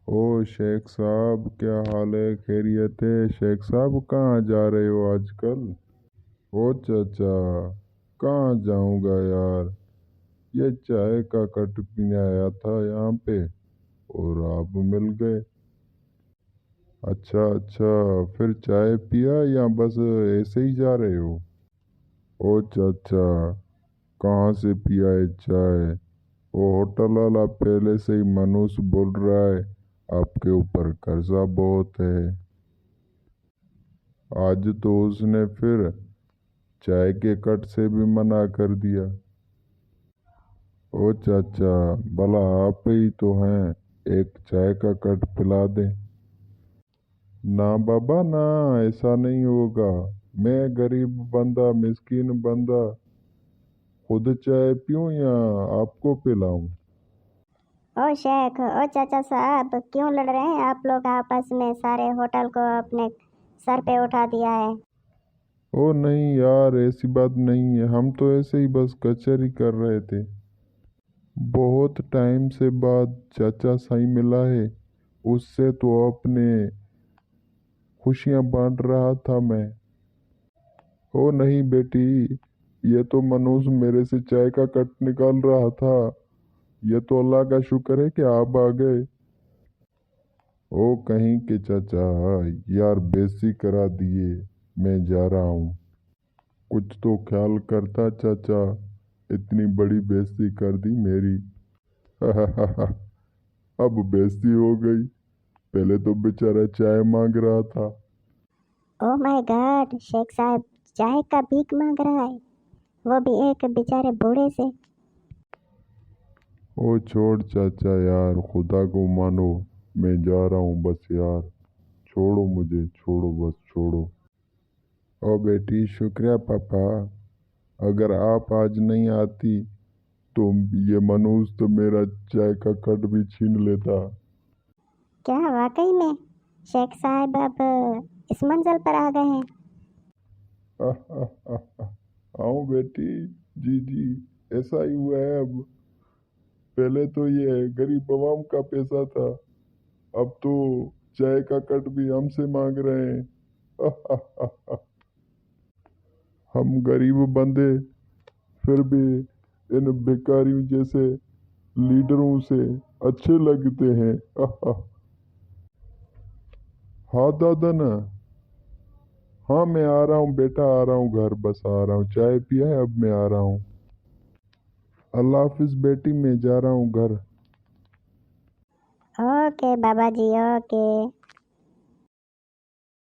ओ शेख साहब, क्या हाल है? खैरियत है? शेख साहब कहाँ जा रहे हो आजकल? ओ चाचा, कहाँ जाऊंगा यार। ये चाय का कट पीने आया था यहाँ पे और आप मिल गए। अच्छा अच्छा, फिर चाय पिया या बस ऐसे ही जा रहे हो? ओ चाचा, कहाँ से पिया है चाय? वो होटल वाला पहले से ही मनूस बोल रहा है आपके ऊपर कर्जा बहुत है। आज तो उसने फिर चाय के कट से भी मना कर दिया। ओ चाचा, भला आप ही तो हैं, एक चाय का कट पिला दें। ना बाबा ना, ऐसा नहीं होगा। मैं गरीब बंदा, मिस्कीन बंदा, खुद चाय पीऊं या आपको पिलाऊं? ओ शेख, ओ चाचा साहब, क्यों लड़ रहे हैं आप लोग आपस में? सारे होटल को अपने सर पे उठा दिया है। ओ नहीं यार, ऐसी बात नहीं है। हम तो ऐसे ही बस कचहरी कर रहे थे। बहुत टाइम से बाद चाचा साई मिला है, उससे तो अपने खुशियां बांट रहा था मैं। ओ नहीं बेटी, ये तो मनोज मेरे से चाय का कट निकाल रहा था। ये तो अल्लाह का शुक्र है कि आप आ गए। ओ कहीं के चाचा, यार बेइज्जती करा दिए। मैं जा रहा हूँ। कुछ तो ख्याल करता चाचा, इतनी बड़ी बेइज्जती कर दी मेरी। अब बेइज्जती हो गई, पहले तो बेचारा चाय मांग रहा था। ओ माय गॉड, शेख साहब चाय का भीख मांग रहा है, वो भी एक बेचारे बूढ़े से। ओ छोड़ चाचा यार, खुदा को मानो। मैं जा रहा हूँ बस यार। छोड़ो मुझे, छोड़ो बस, छोड़ो। ओ बेटी, शुक्रिया पापा। अगर आप आज नहीं आती तो ये मनूज तो मेरा चाय का कट भी छीन लेता। क्या वाकई में शेख साहब अब इस मंजिल पर आ गए हैं? आओ बेटी। जी जी, ऐसा ही हुआ है अब। पहले तो ये गरीब आवाम का पैसा था, अब तो चाय का कट भी हमसे मांग रहे हैं। हम गरीब बंदे फिर भी इन भिखारियों जैसे लीडरों से अच्छे लगते हैं। हाँ दादा ना। हाँ मैं आ रहा हूँ बेटा, आ रहा हूँ घर, बस आ रहा हूँ। चाय पिया है, अब मैं आ रहा हूँ। अल्लाह हाफिज बेटी, मैं जा रहा हूँ घर। ओके बाबा जी, ओके।